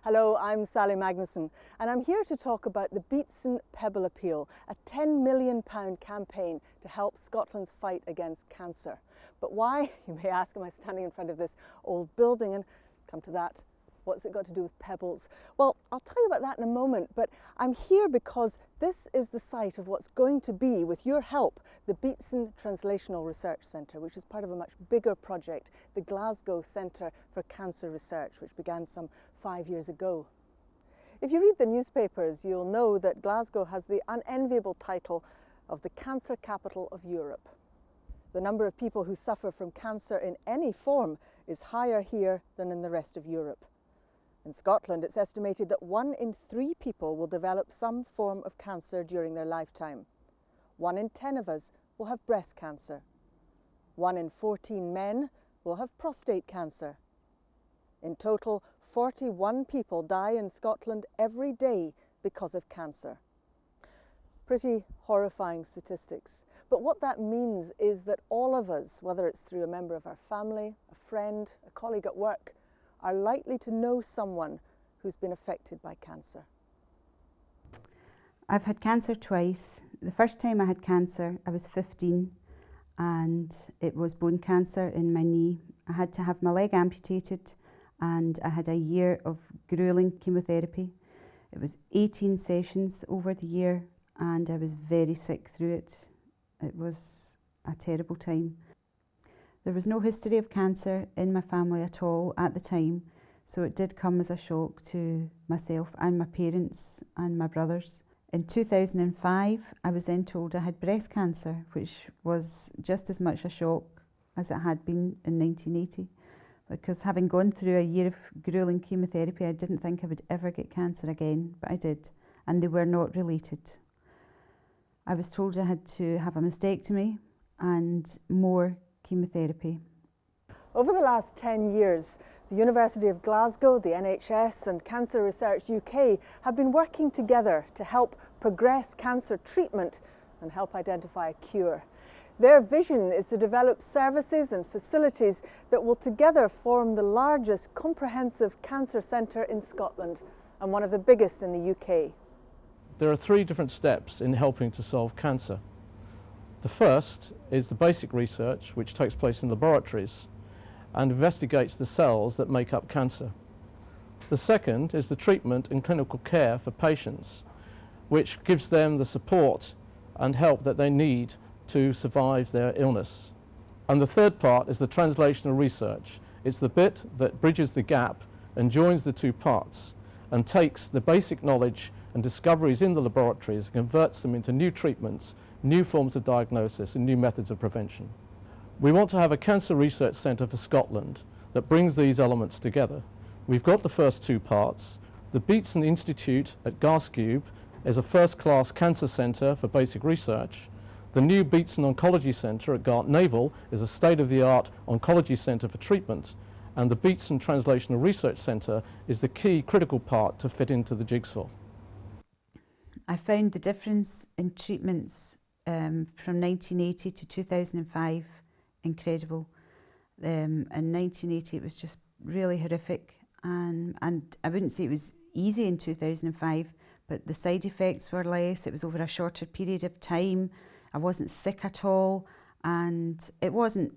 Hello, I'm Sally Magnusson and I'm here to talk about the Beatson Pebble Appeal, a £10 million campaign to help Scotland's fight against cancer. But why, you may ask, am I standing in front of this old building? And come to that, what's it got to do with pebbles? Well, I'll tell you about that in a moment, but I'm here because this is the site of what's going to be, with your help, the Beatson Translational Research Centre, which is part of a much bigger project, the Glasgow Centre for Cancer Research, which began some 5 years ago. If you read the newspapers, you'll know that Glasgow has the unenviable title of the cancer capital of Europe. The number of people who suffer from cancer in any form is higher here than in the rest of Europe. In Scotland, it's estimated that 1 in 3 people will develop some form of cancer during their lifetime. 1 in 10 of us will have breast cancer. 1 in 14 men will have prostate cancer. In total, 41 people die in Scotland every day because of cancer. Pretty horrifying statistics. But what that means is that all of us, whether it's through a member of our family, a friend, a colleague at work, are likely to know someone who's been affected by cancer. I've had cancer twice. The first time I had cancer, I was 15 and it was bone cancer in my knee. I had to have my leg amputated and I had a year of gruelling chemotherapy. It was 18 sessions over the year and I was very sick through it. It was a terrible time. There was no history of cancer in my family at all at the time, so it did come as a shock to myself and my parents and my brothers. In 2005, I was then told I had breast cancer, which was just as much a shock as it had been in 1980. Because having gone through a year of gruelling chemotherapy, I didn't think I would ever get cancer again, but I did, and they were not related. I was told I had to have a mastectomy and more chemotherapy. Over the last 10 years, the University of Glasgow, the NHS and Cancer Research UK have been working together to help progress cancer treatment and help identify a cure. Their vision is to develop services and facilities that will together form the largest comprehensive cancer centre in Scotland and one of the biggest in the UK. There are 3 different steps in helping to solve cancer. The first is the basic research, which takes place in laboratories and investigates the cells that make up cancer. The second is the treatment and clinical care for patients, which gives them the support and help that they need to survive their illness. And the third part is the translational research. It's the bit that bridges the gap and joins the 2 parts and takes the basic knowledge and discoveries in the laboratories and converts them into new treatments, new forms of diagnosis and new methods of prevention. We want to have a cancer research centre for Scotland that brings these elements together. We've got the first 2 parts. The Beatson Institute at Glasgow is a first-class cancer centre for basic research. The new Beatson Oncology Centre at Gart Naval is a state-of-the-art oncology centre for treatment, and the Beatson Translational Research Centre is the key critical part to fit into the jigsaw. I found the difference in treatments from 1980 to 2005 incredible. In 1980 it was just really horrific, and I wouldn't say it was easy in 2005, but the side effects were less, it was over a shorter period of time, I wasn't sick at all, and it wasn't,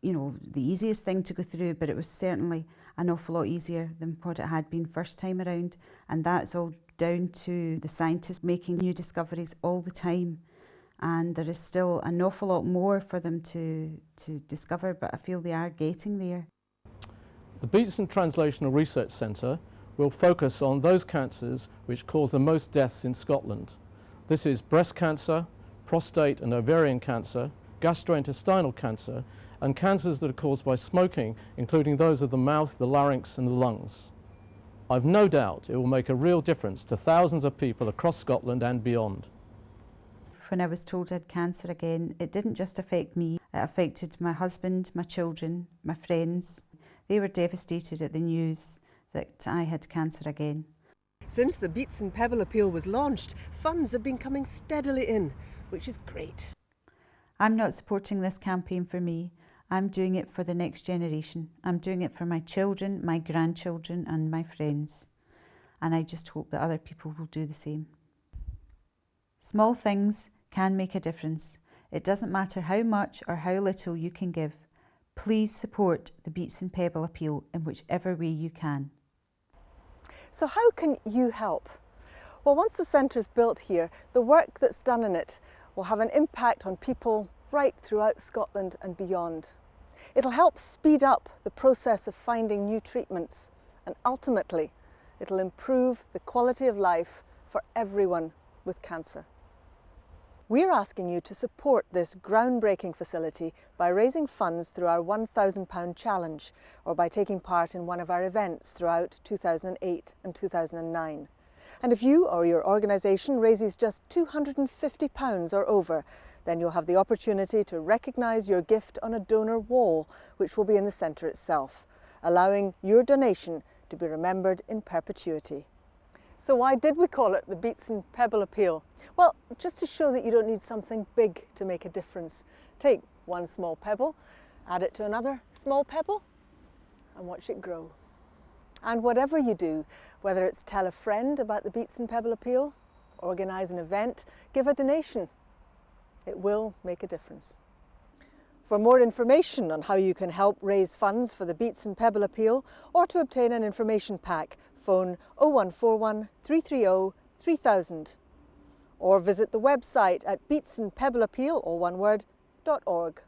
you know, the easiest thing to go through, but it was certainly an awful lot easier than what it had been first time around, and that's all down to the scientists making new discoveries all the time. And there is still an awful lot more for them to discover, but I feel they are getting there. The Beatson Translational Research Centre will focus on those cancers which cause the most deaths in Scotland. This is breast cancer, prostate and ovarian cancer, gastrointestinal cancer, and cancers that are caused by smoking, including those of the mouth, the larynx and the lungs. I've no doubt it will make a real difference to thousands of people across Scotland and beyond. When I was told I had cancer again, it didn't just affect me, it affected my husband, my children, my friends. They were devastated at the news that I had cancer again. Since the Beatson Pebble Appeal was launched, funds have been coming steadily in, which is great. I'm not supporting this campaign for me. I'm doing it for the next generation. I'm doing it for my children, my grandchildren and my friends. And I just hope that other people will do the same. Small things can make a difference. It doesn't matter how much or how little you can give. Please support the Beatson Pebble Appeal in whichever way you can. So how can you help? Well, once the centre is built here, the work that's done in it will have an impact on people right throughout Scotland and beyond. It'll help speed up the process of finding new treatments, and ultimately it'll improve the quality of life for everyone with cancer. We're asking you to support this groundbreaking facility by raising funds through our £1,000 challenge or by taking part in one of our events throughout 2008 and 2009. And if you or your organisation raises just £250 or over, then you'll have the opportunity to recognise your gift on a donor wall, which will be in the centre itself, allowing your donation to be remembered in perpetuity. So why did we call it the Beatson Pebble Appeal? Well, just to show that you don't need something big to make a difference. Take one small pebble, add it to another small pebble, and watch it grow. And whatever you do, whether it's tell a friend about the Beatson Pebble Appeal, organise an event, give a donation, it will make a difference. For more information on how you can help raise funds for the Beatson Pebble Appeal or to obtain an information pack, phone 0141 330 3000 or visit the website at beatsonpebbleappeal, all one word, .org.